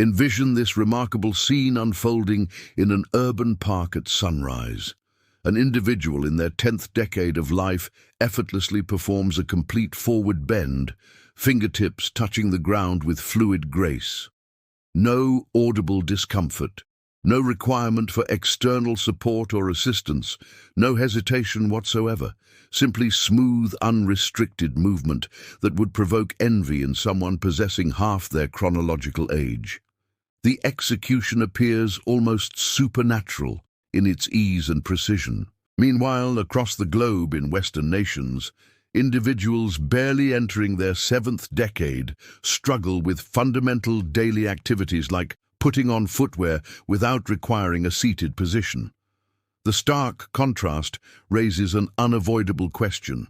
Envision this remarkable scene unfolding in an urban park at sunrise. An individual in their 10th decade of life effortlessly performs a complete forward bend, fingertips touching the ground with fluid grace. No audible discomfort, no requirement for external support or assistance, no hesitation whatsoever, simply smooth, unrestricted movement that would provoke envy in someone possessing half their chronological age. The execution appears almost supernatural in its ease and precision. Meanwhile, across the globe in Western nations, individuals barely entering their 7th decade struggle with fundamental daily activities like putting on footwear without requiring a seated position. The stark contrast raises an unavoidable question.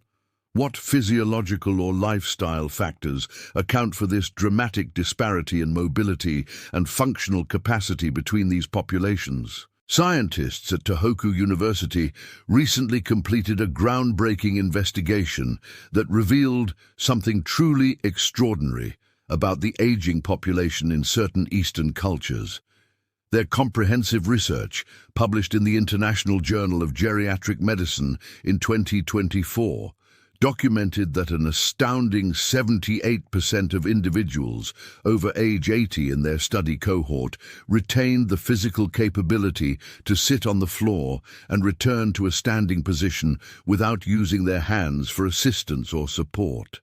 What physiological or lifestyle factors account for this dramatic disparity in mobility and functional capacity between these populations? Scientists at Tohoku University recently completed a groundbreaking investigation that revealed something truly extraordinary about the aging population in certain Eastern cultures. Their comprehensive research, published in the International Journal of Geriatric Medicine in 2024, documented that an astounding 78% of individuals over age 80 in their study cohort retained the physical capability to sit on the floor and return to a standing position without using their hands for assistance or support.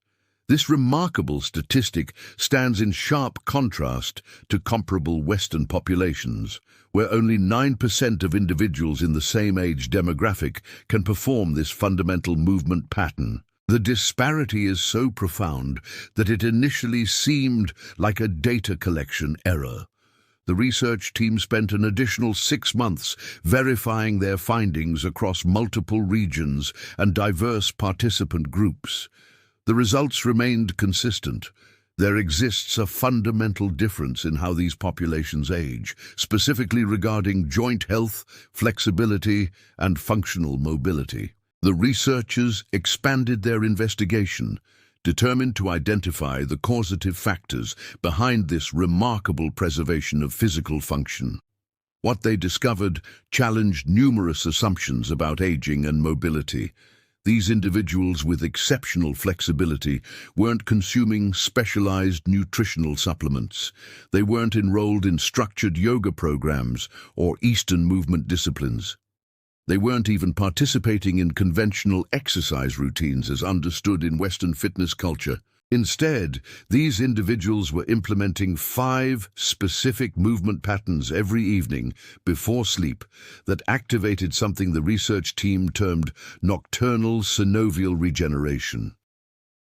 This remarkable statistic stands in sharp contrast to comparable Western populations, where only 9% of individuals in the same age demographic can perform this fundamental movement pattern. The disparity is so profound that it initially seemed like a data collection error. The research team spent an additional 6 months verifying their findings across multiple regions and diverse participant groups. The results remained consistent. There exists a fundamental difference in how these populations age, specifically regarding joint health, flexibility, and functional mobility. The researchers expanded their investigation, determined to identify the causative factors behind this remarkable preservation of physical function. What they discovered challenged numerous assumptions about aging and mobility. These individuals with exceptional flexibility weren't consuming specialized nutritional supplements. They weren't enrolled in structured yoga programs or Eastern movement disciplines. They weren't even participating in conventional exercise routines as understood in Western fitness culture. Instead, these individuals were implementing 5 specific movement patterns every evening before sleep that activated something the research team termed nocturnal synovial regeneration.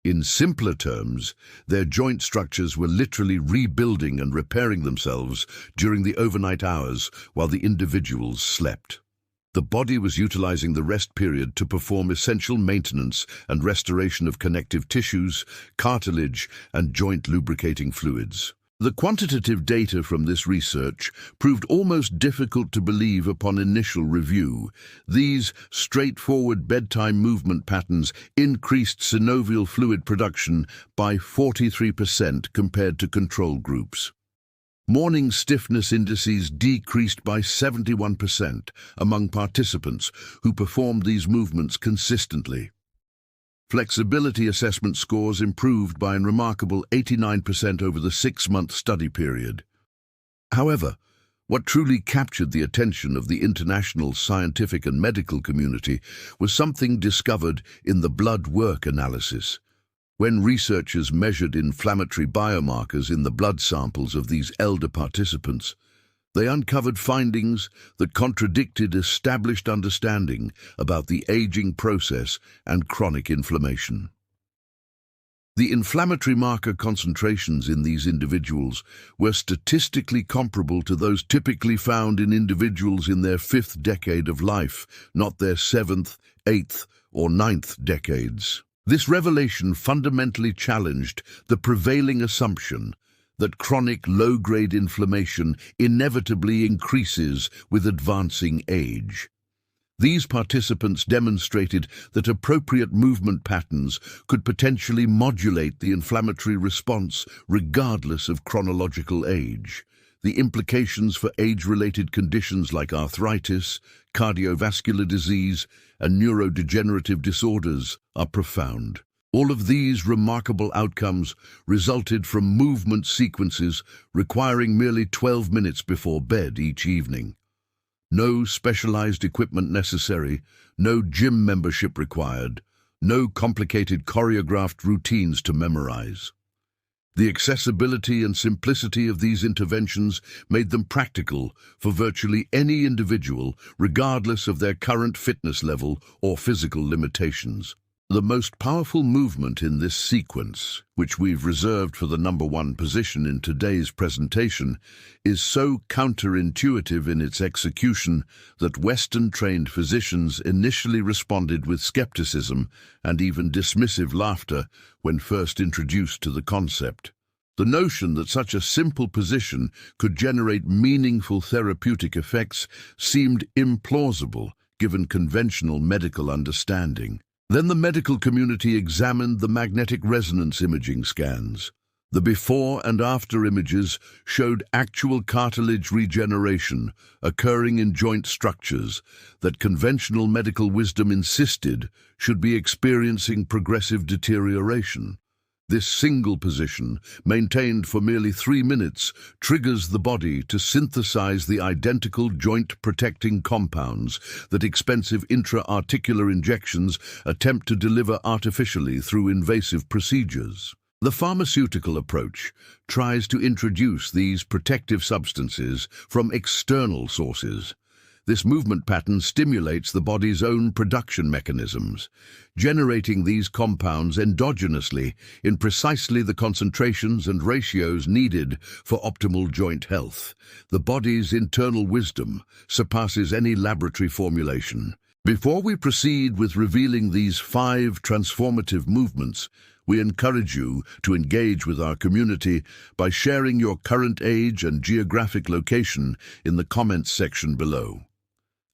In simpler terms, their joint structures were literally rebuilding and repairing themselves during the overnight hours while the individuals slept. The body was utilizing the rest period to perform essential maintenance and restoration of connective tissues, cartilage, and joint lubricating fluids. The quantitative data from this research proved almost difficult to believe upon initial review. These straightforward bedtime movement patterns increased synovial fluid production by 43% compared to control groups. Morning stiffness indices decreased by 71% among participants who performed these movements consistently. Flexibility assessment scores improved by a remarkable 89% over the 6-month study period. However, what truly captured the attention of the international scientific and medical community was something discovered in the blood work analysis. When researchers measured inflammatory biomarkers in the blood samples of these elder participants, they uncovered findings that contradicted established understanding about the aging process and chronic inflammation. The inflammatory marker concentrations in these individuals were statistically comparable to those typically found in individuals in their 5th decade of life, not their 7th, 8th, or 9th decades. This revelation fundamentally challenged the prevailing assumption that chronic low-grade inflammation inevitably increases with advancing age. These participants demonstrated that appropriate movement patterns could potentially modulate the inflammatory response regardless of chronological age. The implications for age-related conditions like arthritis, cardiovascular disease, and neurodegenerative disorders are profound. All of these remarkable outcomes resulted from movement sequences requiring merely 12 minutes before bed each evening. No specialized equipment necessary, no gym membership required, no complicated choreographed routines to memorize. The accessibility and simplicity of these interventions made them practical for virtually any individual, regardless of their current fitness level or physical limitations. The most powerful movement in this sequence, which we've reserved for the number one position in today's presentation, is so counterintuitive in its execution that Western-trained physicians initially responded with skepticism and even dismissive laughter when first introduced to the concept. The notion that such a simple position could generate meaningful therapeutic effects seemed implausible given conventional medical understanding. Then the medical community examined the magnetic resonance imaging scans. The before and after images showed actual cartilage regeneration occurring in joint structures that conventional medical wisdom insisted should be experiencing progressive deterioration. This single position, maintained for merely 3 minutes, triggers the body to synthesize the identical joint-protecting compounds that expensive intra-articular injections attempt to deliver artificially through invasive procedures. The pharmaceutical approach tries to introduce these protective substances from external sources. This movement pattern stimulates the body's own production mechanisms, generating these compounds endogenously in precisely the concentrations and ratios needed for optimal joint health. The body's internal wisdom surpasses any laboratory formulation. Before we proceed with revealing these 5 transformative movements, we encourage you to engage with our community by sharing your current age and geographic location in the comments section below.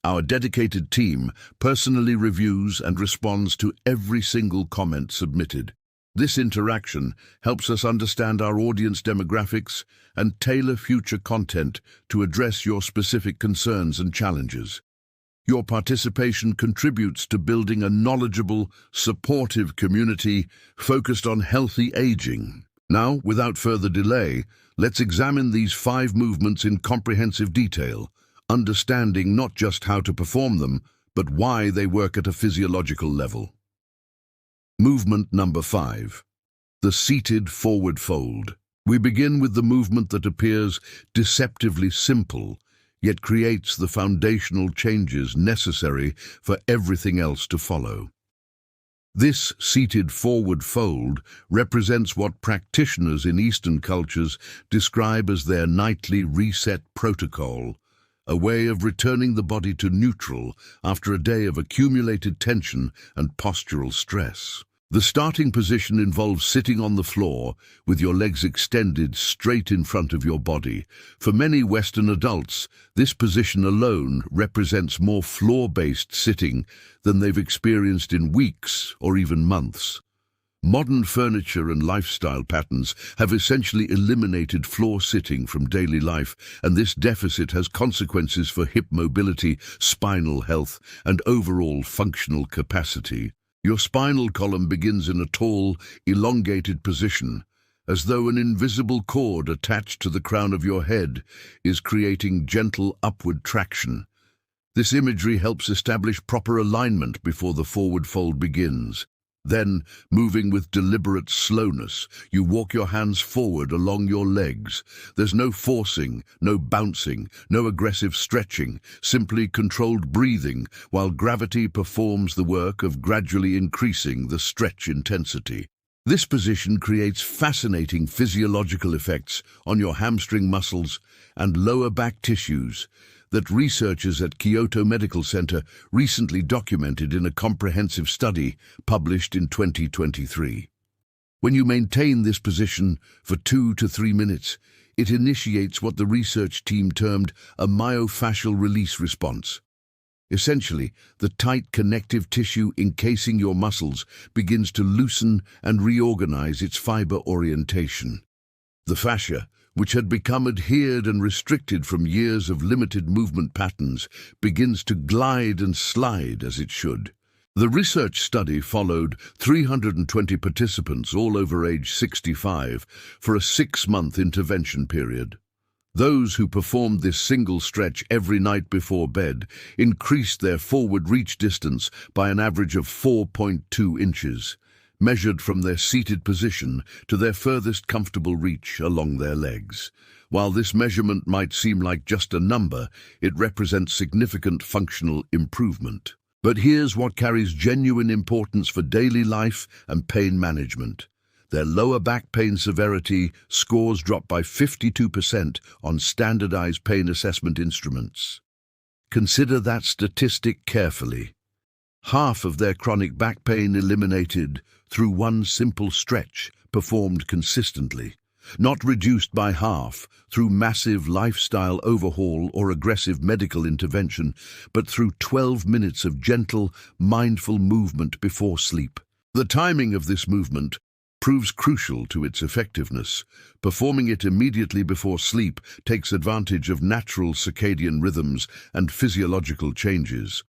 Our dedicated team personally reviews and responds to every single comment submitted. This interaction helps us understand our audience demographics and tailor future content to address your specific concerns and challenges. Your participation contributes to building a knowledgeable, supportive community focused on healthy aging. Now, without further delay, let's examine these 5 movements in comprehensive detail, understanding not just how to perform them, but why they work at a physiological level. Movement number 5. The seated forward fold. We begin with the movement that appears deceptively simple, yet creates the foundational changes necessary for everything else to follow. This seated forward fold represents what practitioners in Eastern cultures describe as their nightly reset protocol, a way of returning the body to neutral after a day of accumulated tension and postural stress. The starting position involves sitting on the floor with your legs extended straight in front of your body. For many Western adults, this position alone represents more floor-based sitting than they've experienced in weeks or even months. Modern furniture and lifestyle patterns have essentially eliminated floor sitting from daily life, and this deficit has consequences for hip mobility, spinal health, and overall functional capacity. Your spinal column begins in a tall, elongated position, as though an invisible cord attached to the crown of your head is creating gentle upward traction. This imagery helps establish proper alignment before the forward fold begins. Then, moving with deliberate slowness, you walk your hands forward along your legs. There's no forcing, no bouncing, no aggressive stretching, simply controlled breathing while gravity performs the work of gradually increasing the stretch intensity. This position creates fascinating physiological effects on your hamstring muscles and lower back tissues that researchers at Kyoto Medical Center recently documented in a comprehensive study published in 2023. When you maintain this position for 2 to 3 minutes, it initiates what the research team termed a myofascial release response. Essentially, the tight connective tissue encasing your muscles begins to loosen and reorganize its fiber orientation. The fascia, which had become adhered and restricted from years of limited movement patterns, begins to glide and slide as it should. The research study followed 320 participants, all over age 65, for a 6-month intervention period. Those who performed this single stretch every night before bed increased their forward reach distance by an average of 4.2 inches, measured from their seated position to their furthest comfortable reach along their legs. While this measurement might seem like just a number, it represents significant functional improvement. But here's what carries genuine importance for daily life and pain management. Their lower back pain severity scores dropped by 52% on standardized pain assessment instruments. Consider that statistic carefully. Half of their chronic back pain eliminated through one simple stretch performed consistently, not reduced by half through massive lifestyle overhaul or aggressive medical intervention, but through 12 minutes of gentle, mindful movement before sleep. The timing of this movement proves crucial to its effectiveness. Performing it immediately before sleep takes advantage of natural circadian rhythms and physiological changes.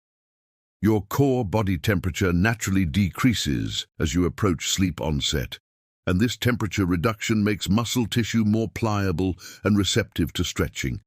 Your core body temperature naturally decreases as you approach sleep onset, and this temperature reduction makes muscle tissue more pliable and receptive to stretching.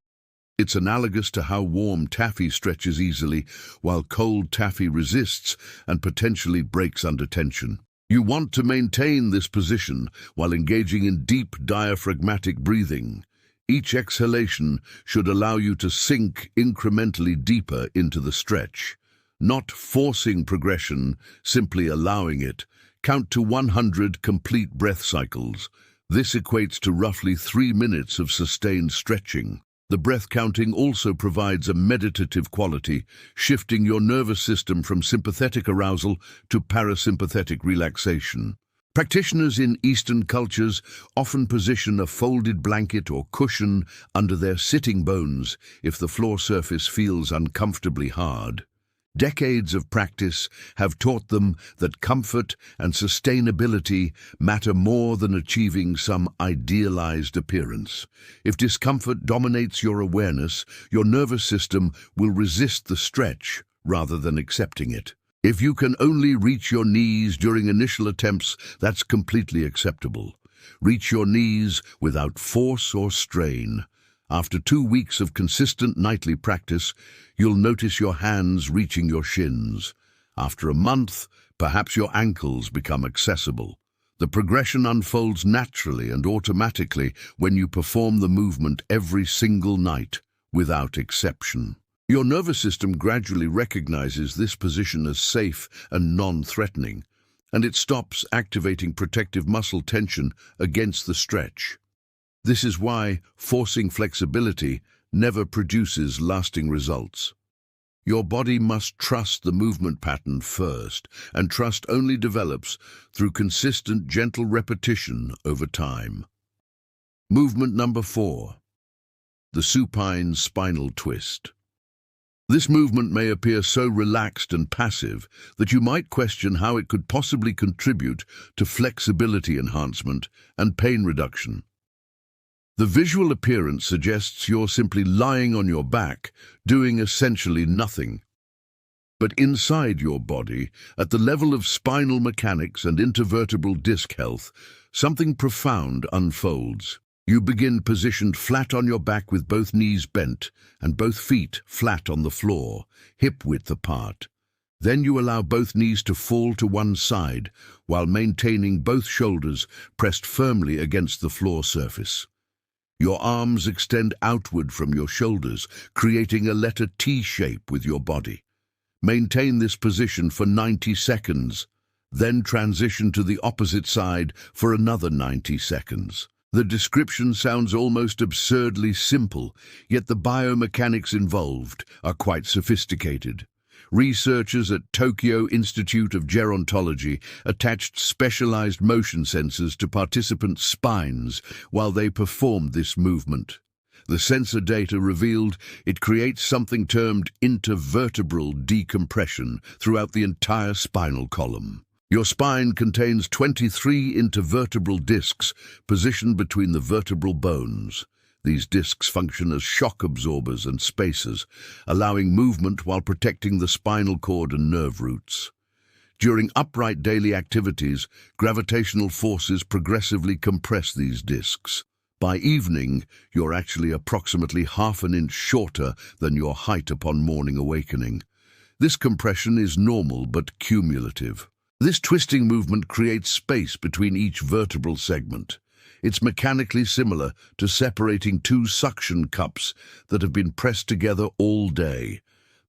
It's analogous to how warm taffy stretches easily, while cold taffy resists and potentially breaks under tension. You want to maintain this position while engaging in deep diaphragmatic breathing. Each exhalation should allow you to sink incrementally deeper into the stretch. Not forcing progression, simply allowing it. Count to 100 complete breath cycles. This equates to roughly 3 minutes of sustained stretching. The breath counting also provides a meditative quality, shifting your nervous system from sympathetic arousal to parasympathetic relaxation. Practitioners in Eastern cultures often position a folded blanket or cushion under their sitting bones if the floor surface feels uncomfortably hard. Decades of practice have taught them that comfort and sustainability matter more than achieving some idealized appearance. If discomfort dominates your awareness, your nervous system will resist the stretch rather than accepting it. If you can only reach your knees during initial attempts, that's completely acceptable. Reach your knees without force or strain. After 2 weeks of consistent nightly practice, you'll notice your hands reaching your shins. After a month, perhaps your ankles become accessible. The progression unfolds naturally and automatically when you perform the movement every single night, without exception. Your nervous system gradually recognizes this position as safe and non-threatening, and it stops activating protective muscle tension against the stretch. This is why forcing flexibility never produces lasting results. Your body must trust the movement pattern first, and trust only develops through consistent, gentle repetition over time. Movement number 4. The supine spinal twist. This movement may appear so relaxed and passive that you might question how it could possibly contribute to flexibility enhancement and pain reduction. The visual appearance suggests you're simply lying on your back, doing essentially nothing. But inside your body, at the level of spinal mechanics and intervertebral disc health, something profound unfolds. You begin positioned flat on your back with both knees bent and both feet flat on the floor, hip-width apart. Then you allow both knees to fall to one side while maintaining both shoulders pressed firmly against the floor surface. Your arms extend outward from your shoulders, creating a letter T shape with your body. Maintain this position for 90 seconds, then transition to the opposite side for another 90 seconds. The description sounds almost absurdly simple, yet the biomechanics involved are quite sophisticated. Researchers at Tokyo Institute of Gerontology attached specialized motion sensors to participants' spines while they performed this movement. The sensor data revealed it creates something termed intervertebral decompression throughout the entire spinal column. Your spine contains 23 intervertebral discs positioned between the vertebral bones. These discs function as shock absorbers and spacers, allowing movement while protecting the spinal cord and nerve roots. During upright daily activities, gravitational forces progressively compress these discs. By evening, you're actually approximately half an inch shorter than your height upon morning awakening. This compression is normal but cumulative. This twisting movement creates space between each vertebral segment. It's mechanically similar to separating two suction cups that have been pressed together all day.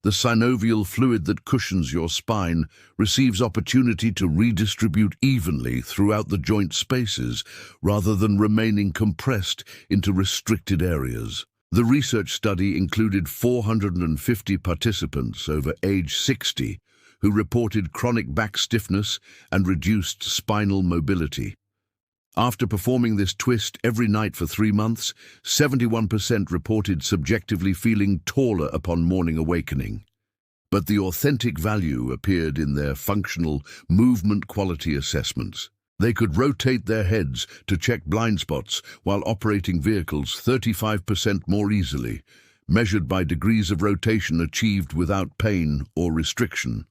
The synovial fluid that cushions your spine receives opportunity to redistribute evenly throughout the joint spaces rather than remaining compressed into restricted areas. The research study included 450 participants over age 60 who reported chronic back stiffness and reduced spinal mobility. After performing this twist every night for 3 months, 71% reported subjectively feeling taller upon morning awakening. But the authentic value appeared in their functional movement quality assessments. They could rotate their heads to check blind spots while operating vehicles 35% more easily, measured by degrees of rotation achieved without pain or restriction.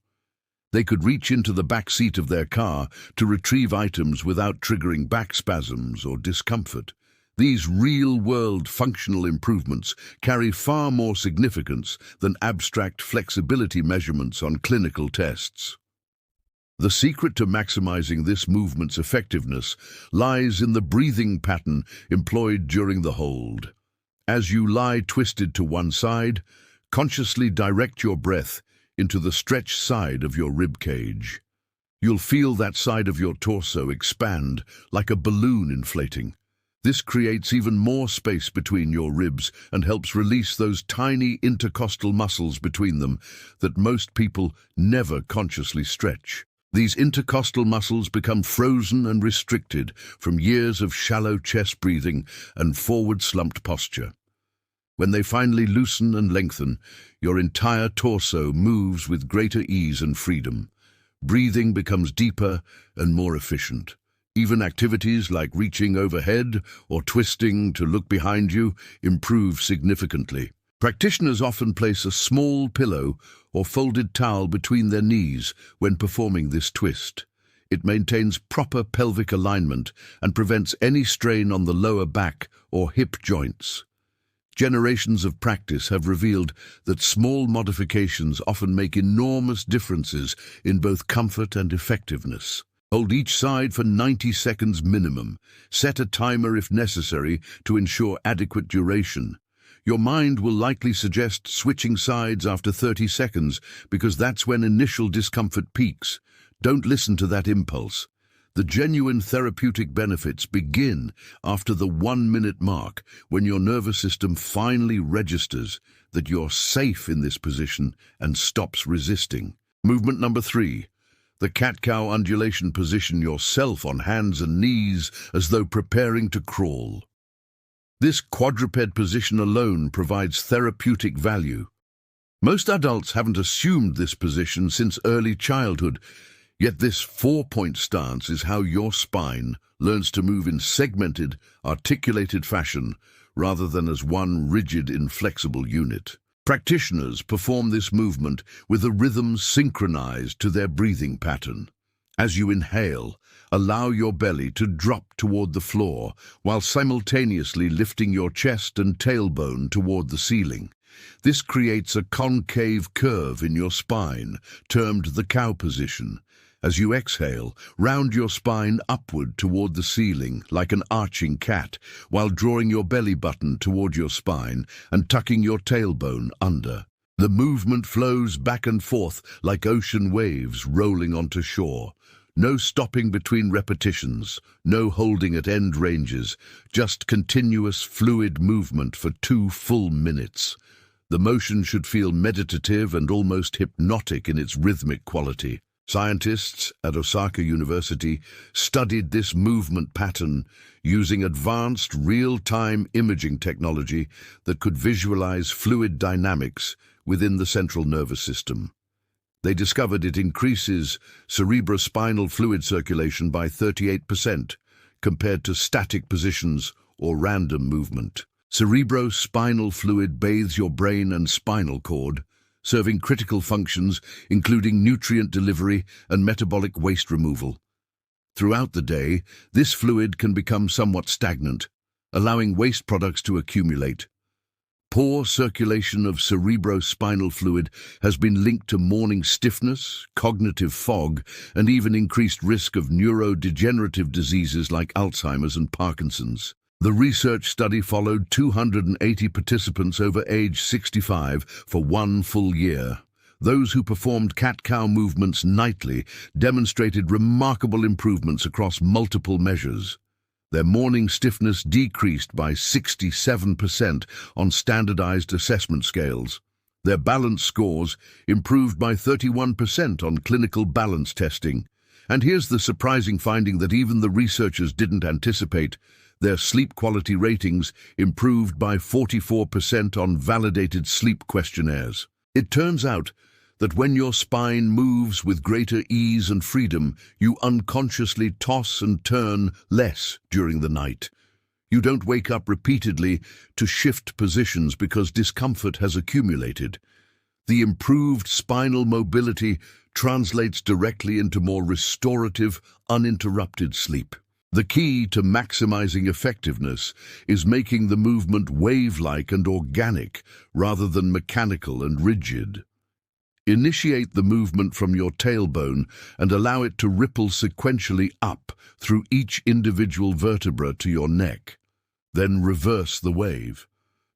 They could reach into the back seat of their car to retrieve items without triggering back spasms or discomfort. These real-world functional improvements carry far more significance than abstract flexibility measurements on clinical tests. The secret to maximizing this movement's effectiveness lies in the breathing pattern employed during the hold. As you lie twisted to one side, consciously direct your breath into the stretched side of your rib cage. You'll feel that side of your torso expand like a balloon inflating. This creates even more space between your ribs and helps release those tiny intercostal muscles between them that most people never consciously stretch. These intercostal muscles become frozen and restricted from years of shallow chest breathing and forward slumped posture. When they finally loosen and lengthen, your entire torso moves with greater ease and freedom. Breathing becomes deeper and more efficient. Even activities like reaching overhead or twisting to look behind you improve significantly. Practitioners often place a small pillow or folded towel between their knees when performing this twist. It maintains proper pelvic alignment and prevents any strain on the lower back or hip joints. Generations of practice have revealed that small modifications often make enormous differences in both comfort and effectiveness. Hold each side for 90 seconds minimum. Set a timer if necessary to ensure adequate duration. Your mind will likely suggest switching sides after 30 seconds because that's when initial discomfort peaks. Don't listen to that impulse. The genuine therapeutic benefits begin after the 1-minute mark, when your nervous system finally registers that you're safe in this position and stops resisting. Movement number 3. The cat-cow undulation. Position yourself on hands and knees as though preparing to crawl. This quadruped position alone provides therapeutic value. Most adults haven't assumed this position since early childhood, yet this 4-point stance is how your spine learns to move in segmented, articulated fashion rather than as one rigid, inflexible unit. Practitioners perform this movement with a rhythm synchronized to their breathing pattern. As you inhale, allow your belly to drop toward the floor while simultaneously lifting your chest and tailbone toward the ceiling. This creates a concave curve in your spine, termed the cow position. As you exhale, round your spine upward toward the ceiling like an arching cat, while drawing your belly button toward your spine and tucking your tailbone under. The movement flows back and forth like ocean waves rolling onto shore. No stopping between repetitions, no holding at end ranges, just continuous fluid movement for 2 full minutes. The motion should feel meditative and almost hypnotic in its rhythmic quality. Scientists at Tohoku University studied this movement pattern using advanced real-time imaging technology that could visualize fluid dynamics within the central nervous system. They discovered it increases cerebrospinal fluid circulation by 38% compared to static positions or random movement. Cerebrospinal fluid bathes your brain and spinal cord, serving critical functions including nutrient delivery and metabolic waste removal. Throughout the day, this fluid can become somewhat stagnant, allowing waste products to accumulate. Poor circulation of cerebrospinal fluid has been linked to morning stiffness, cognitive fog, and even increased risk of neurodegenerative diseases like Alzheimer's and Parkinson's. The research study followed 280 participants over age 65 for 1 full year. Those who performed cat-cow movements nightly demonstrated remarkable improvements across multiple measures. Their morning stiffness decreased by 67% on standardized assessment scales. Their balance scores improved by 31% on clinical balance testing. And here's the surprising finding that even the researchers didn't anticipate. Their sleep quality ratings improved by 44% on validated sleep questionnaires. It turns out that when your spine moves with greater ease and freedom, you unconsciously toss and turn less during the night. You don't wake up repeatedly to shift positions because discomfort has accumulated. The improved spinal mobility translates directly into more restorative, uninterrupted sleep. The key to maximizing effectiveness is making the movement wave-like and organic rather than mechanical and rigid. Initiate the movement from your tailbone and allow it to ripple sequentially up through each individual vertebra to your neck. Then reverse the wave.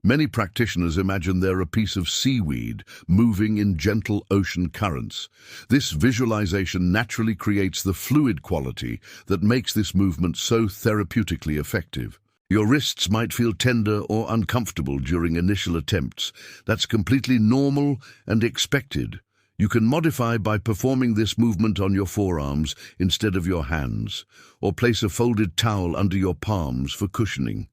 Many practitioners imagine they're a piece of seaweed moving in gentle ocean currents. This visualization naturally creates the fluid quality that makes this movement so therapeutically effective. Your wrists might feel tender or uncomfortable during initial attempts. That's completely normal and expected. You can modify by performing this movement on your forearms instead of your hands, or place a folded towel under your palms for cushioning.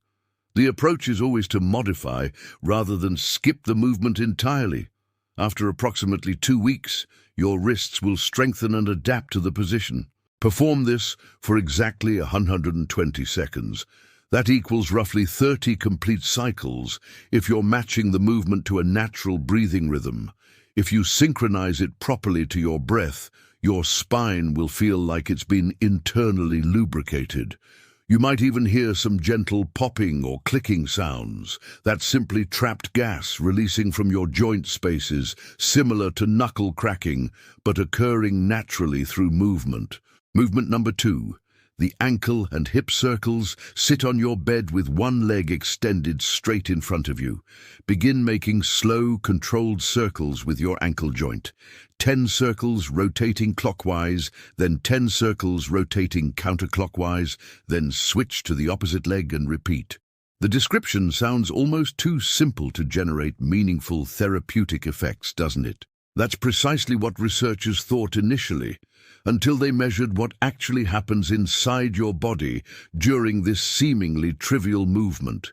The approach is always to modify rather than skip the movement entirely. After approximately 2 weeks, your wrists will strengthen and adapt to the position. Perform this for exactly 120 seconds. That equals roughly 30 complete cycles if you're matching the movement to a natural breathing rhythm. If you synchronize it properly to your breath, your spine will feel like it's been internally lubricated. You might even hear some gentle popping or clicking sounds. That's simply trapped gas releasing from your joint spaces, similar to knuckle cracking, but occurring naturally through movement. Movement number 2. The ankle and hip circles. Sit on your bed with one leg extended straight in front of you. Begin making slow, controlled circles with your ankle joint. 10 circles rotating clockwise, then 10 circles rotating counterclockwise, then switch to the opposite leg and repeat. The description sounds almost too simple to generate meaningful therapeutic effects, doesn't it? That's precisely what researchers thought initially, until they measured what actually happens inside your body during this seemingly trivial movement.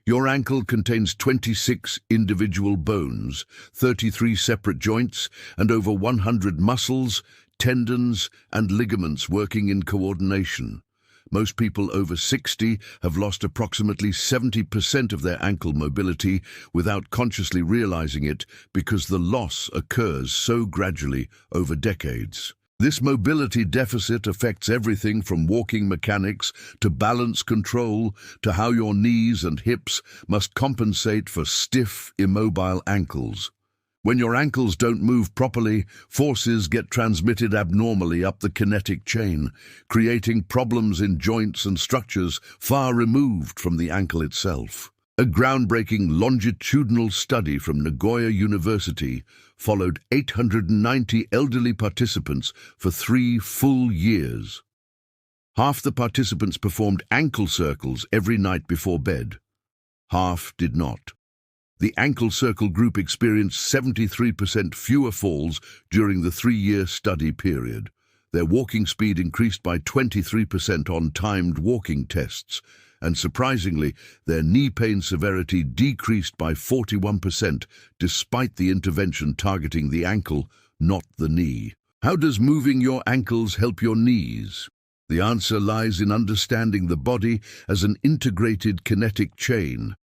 Your ankle contains 26 individual bones, 33 separate joints, and over 100 muscles, tendons, and ligaments working in coordination. Most people over 60 have lost approximately 70% of their ankle mobility without consciously realizing it because the loss occurs so gradually over decades. This mobility deficit affects everything from walking mechanics to balance control to how your knees and hips must compensate for stiff, immobile ankles. When your ankles don't move properly, forces get transmitted abnormally up the kinetic chain, creating problems in joints and structures far removed from the ankle itself. A groundbreaking longitudinal study from Nagoya University followed 890 elderly participants for 3 full years. Half the participants performed ankle circles every night before bed. Half did not. The ankle circle group experienced 73% fewer falls during the 3-year study period. Their walking speed increased by 23% on timed walking tests, and surprisingly, their knee pain severity decreased by 41% despite the intervention targeting the ankle, not the knee. How does moving your ankles help your knees? The answer lies in understanding the body as an integrated kinetic chain.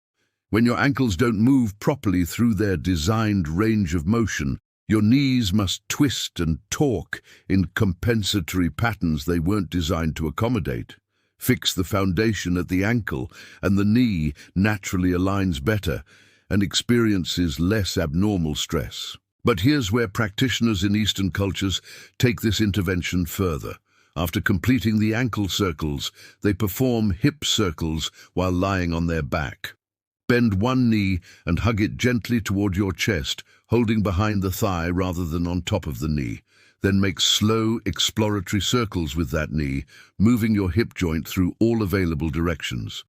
When your ankles don't move properly through their designed range of motion, your knees must twist and torque in compensatory patterns they weren't designed to accommodate. Fix the foundation at the ankle, and the knee naturally aligns better and experiences less abnormal stress. But here's where practitioners in Eastern cultures take this intervention further. After completing the ankle circles, they perform hip circles while lying on their back. Bend one knee and hug it gently toward your chest, holding behind the thigh rather than on top of the knee. Then make slow, exploratory circles with that knee, moving your hip joint through all available directions.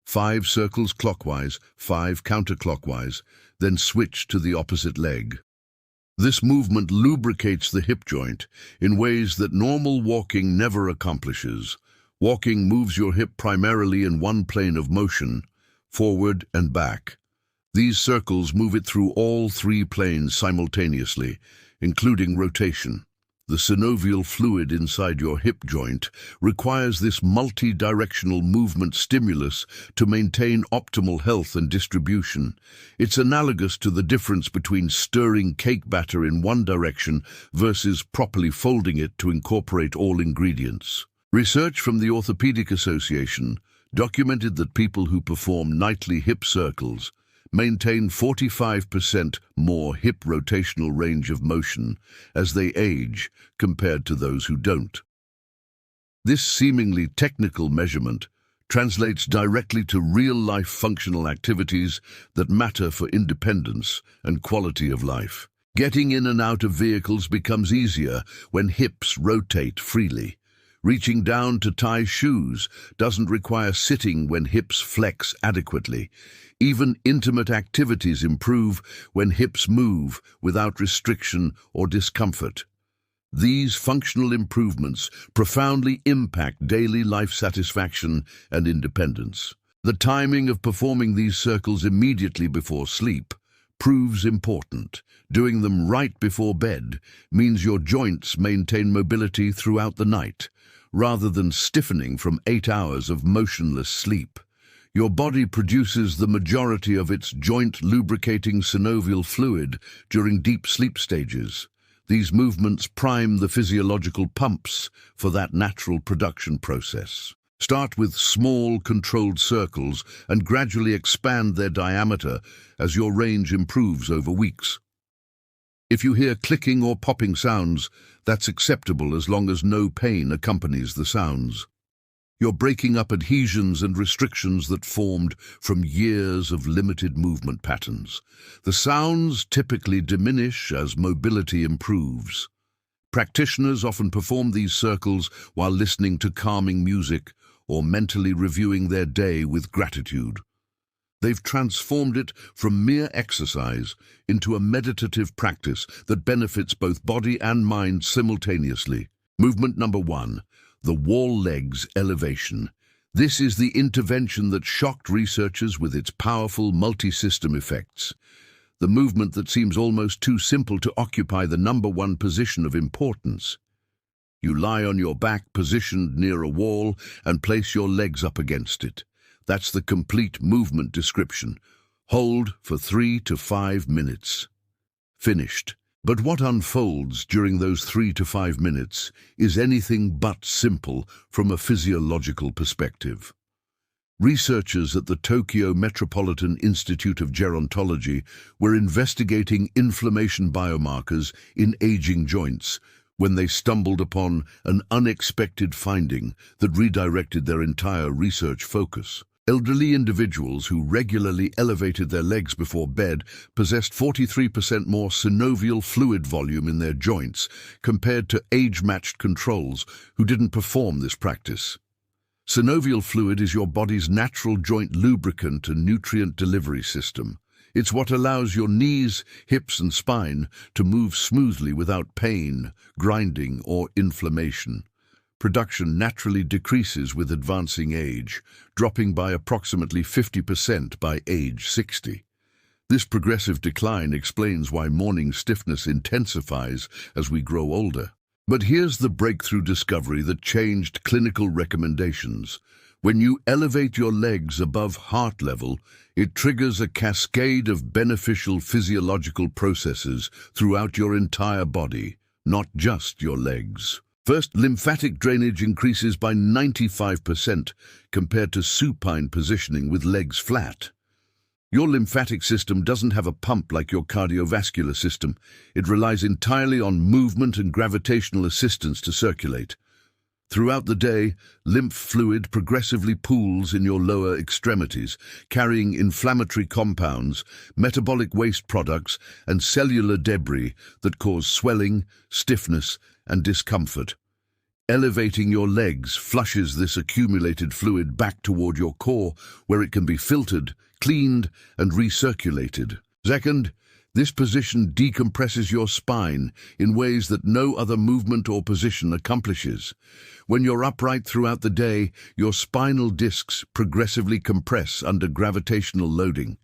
5 circles clockwise, 5 counterclockwise, then switch to the opposite leg. This movement lubricates the hip joint in ways that normal walking never accomplishes. Walking moves your hip primarily in one plane of motion, forward and back. These circles move it through all 3 planes simultaneously, including rotation. The synovial fluid inside your hip joint requires this multi-directional movement stimulus to maintain optimal health and distribution. It's analogous to the difference between stirring cake batter in one direction versus properly folding it to incorporate all ingredients. Research from the Orthopedic Association documented that people who perform nightly hip circles maintain 45% more hip rotational range of motion as they age compared to those who don't. This seemingly technical measurement translates directly to real-life functional activities that matter for independence and quality of life. Getting in and out of vehicles becomes easier when hips rotate freely. Reaching down to tie shoes doesn't require sitting when hips flex adequately. Even intimate activities improve when hips move without restriction or discomfort. These functional improvements profoundly impact daily life satisfaction and independence. The timing of performing these circles immediately before sleep proves important. Doing them right before bed means your joints maintain mobility throughout the night, rather than stiffening from 8 hours of motionless sleep. Your body produces the majority of its joint-lubricating synovial fluid during deep sleep stages. These movements prime the physiological pumps for that natural production process. Start with small, controlled circles and gradually expand their diameter as your range improves over weeks. If you hear clicking or popping sounds, that's acceptable as long as no pain accompanies the sounds. You're breaking up adhesions and restrictions that formed from years of limited movement patterns. The sounds typically diminish as mobility improves. Practitioners often perform these circles while listening to calming music or mentally reviewing their day with gratitude. They've transformed it from mere exercise into a meditative practice that benefits both body and mind simultaneously. Movement number 1, the wall legs elevation. This is the intervention that shocked researchers with its powerful multi-system effects. The movement that seems almost too simple to occupy the number 1 position of importance. You lie on your back positioned near a wall and place your legs up against it. That's the complete movement description. Hold for 3 to 5 minutes. Finished. But what unfolds during those 3 to 5 minutes is anything but simple from a physiological perspective. Researchers at the Tokyo Metropolitan Institute of Gerontology were investigating inflammation biomarkers in aging joints when they stumbled upon an unexpected finding that redirected their entire research focus. Elderly individuals who regularly elevated their legs before bed possessed 43% more synovial fluid volume in their joints compared to age-matched controls who didn't perform this practice. Synovial fluid is your body's natural joint lubricant and nutrient delivery system. It's what allows your knees, hips and spine to move smoothly without pain, grinding or inflammation. Production naturally decreases with advancing age, dropping by approximately 50% by age 60. This progressive decline explains why morning stiffness intensifies as we grow older. But here's the breakthrough discovery that changed clinical recommendations. When you elevate your legs above heart level, it triggers a cascade of beneficial physiological processes throughout your entire body, not just your legs. First, lymphatic drainage increases by 95% compared to supine positioning with legs flat. Your lymphatic system doesn't have a pump like your cardiovascular system. It relies entirely on movement and gravitational assistance to circulate. Throughout the day, lymph fluid progressively pools in your lower extremities, carrying inflammatory compounds, metabolic waste products, and cellular debris that cause swelling, stiffness, and discomfort. Elevating your legs flushes this accumulated fluid back toward your core, where it can be filtered, cleaned, and recirculated. Second, this position decompresses your spine in ways that no other movement or position accomplishes. When you're upright throughout the day, your spinal discs progressively compress under gravitational loading.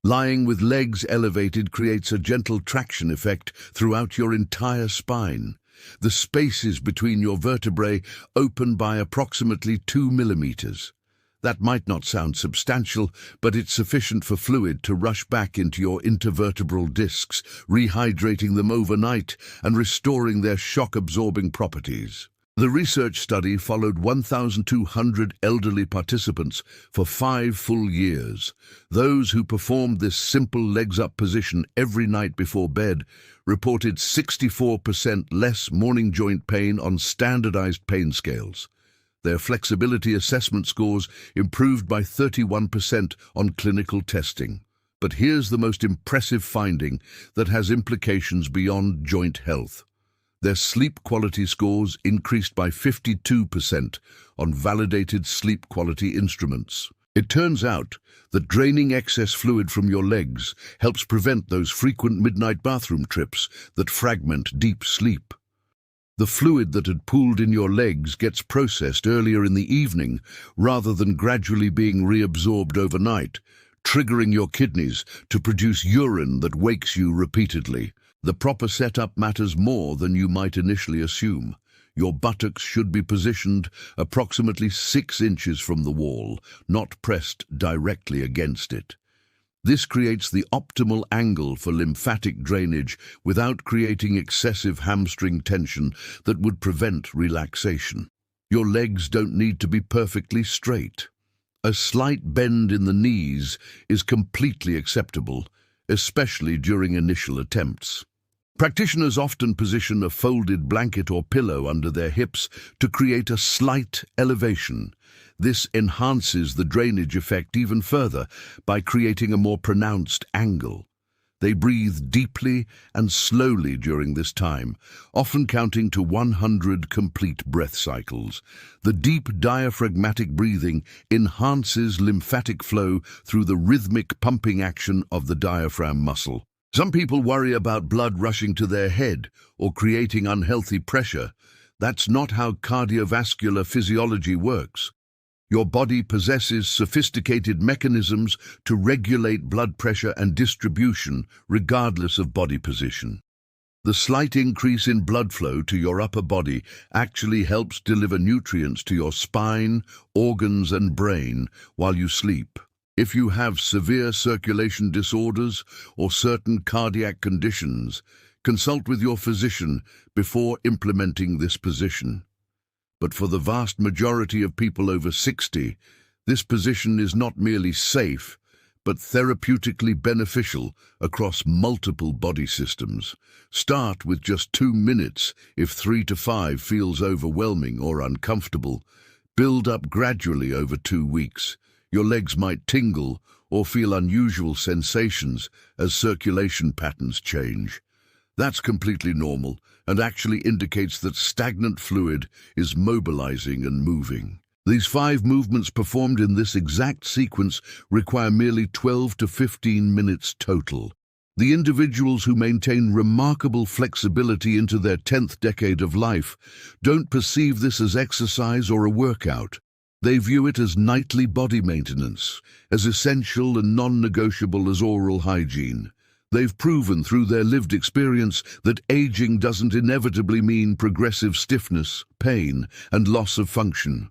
Lying with legs elevated creates a gentle traction effect throughout your entire spine. The spaces between your vertebrae open by approximately 2 millimeters. That might not sound substantial, but it's sufficient for fluid to rush back into your intervertebral discs, rehydrating them overnight and restoring their shock-absorbing properties. The research study followed 1,200 elderly participants for 5 full years. Those who performed this simple legs-up position every night before bed reported 64% less morning joint pain on standardized pain scales. Their flexibility assessment scores improved by 31% on clinical testing. But here's the most impressive finding that has implications beyond joint health. Their sleep quality scores increased by 52% on validated sleep quality instruments. It turns out that draining excess fluid from your legs helps prevent those frequent midnight bathroom trips that fragment deep sleep. The fluid that had pooled in your legs gets processed earlier in the evening rather than gradually being reabsorbed overnight, triggering your kidneys to produce urine that wakes you repeatedly. The proper setup matters more than you might initially assume. Your buttocks should be positioned approximately 6 inches from the wall, not pressed directly against it. This creates the optimal angle for lymphatic drainage without creating excessive hamstring tension that would prevent relaxation. Your legs don't need to be perfectly straight. A slight bend in the knees is completely acceptable, especially during initial attempts. Practitioners often position a folded blanket or pillow under their hips to create a slight elevation. This enhances the drainage effect even further by creating a more pronounced angle. They breathe deeply and slowly during this time, often counting to 100 complete breath cycles. The deep diaphragmatic breathing enhances lymphatic flow through the rhythmic pumping action of the diaphragm muscle. Some people worry about blood rushing to their head or creating unhealthy pressure. That's not how cardiovascular physiology works. Your body possesses sophisticated mechanisms to regulate blood pressure and distribution regardless of body position. The slight increase in blood flow to your upper body actually helps deliver nutrients to your spine, organs, and brain while you sleep. If you have severe circulation disorders or certain cardiac conditions, consult with your physician before implementing this position. But for the vast majority of people over 60, this position is not merely safe, but therapeutically beneficial across multiple body systems. Start with just 2 minutes if 3 to 5 feels overwhelming or uncomfortable. Build up gradually over 2 weeks. Your legs might tingle or feel unusual sensations as circulation patterns change. That's completely normal and actually indicates that stagnant fluid is mobilizing and moving. These 5 movements performed in this exact sequence require merely 12 to 15 minutes total. The individuals who maintain remarkable flexibility into their 10th decade of life don't perceive this as exercise or a workout. They view it as nightly body maintenance, as essential and non-negotiable as oral hygiene. They've proven through their lived experience that aging doesn't inevitably mean progressive stiffness, pain, and loss of function.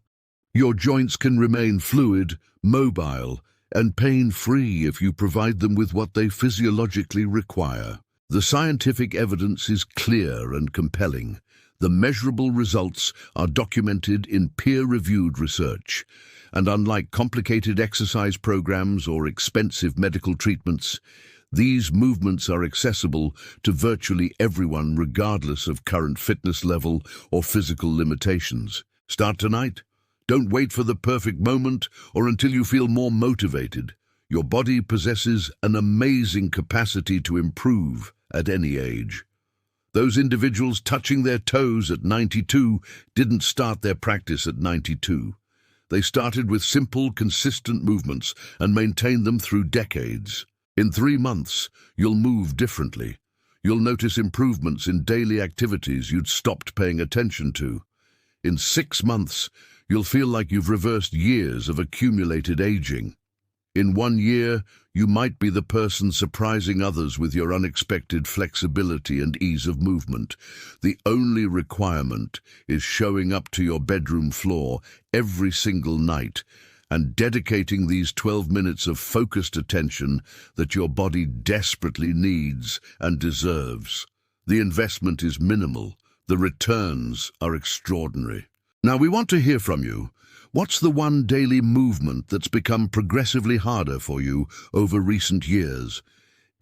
Your joints can remain fluid, mobile, and pain-free if you provide them with what they physiologically require. The scientific evidence is clear and compelling. The measurable results are documented in peer-reviewed research, and unlike complicated exercise programs or expensive medical treatments, these movements are accessible to virtually everyone regardless of current fitness level or physical limitations. Start tonight. Don't wait for the perfect moment or until you feel more motivated. Your body possesses an amazing capacity to improve at any age. Those individuals touching their toes at 92 didn't start their practice at 92. They started with simple, consistent movements and maintained them through decades. In 3 months, you'll move differently. You'll notice improvements in daily activities you'd stopped paying attention to. In 6 months, you'll feel like you've reversed years of accumulated aging. In 1 year, you might be the person surprising others with your unexpected flexibility and ease of movement. The only requirement is showing up to your bedroom floor every single night and dedicating these 12 minutes of focused attention that your body desperately needs and deserves. The investment is minimal. The returns are extraordinary. Now, we want to hear from you. What's the one daily movement that's become progressively harder for you over recent years?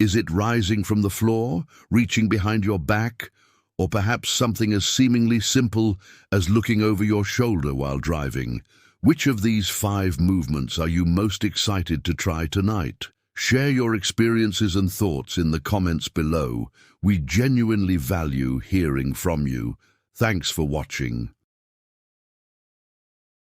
Is it rising from the floor, reaching behind your back, or perhaps something as seemingly simple as looking over your shoulder while driving? Which of these 5 movements are you most excited to try tonight? Share your experiences and thoughts in the comments below. We genuinely value hearing from you. Thanks for watching.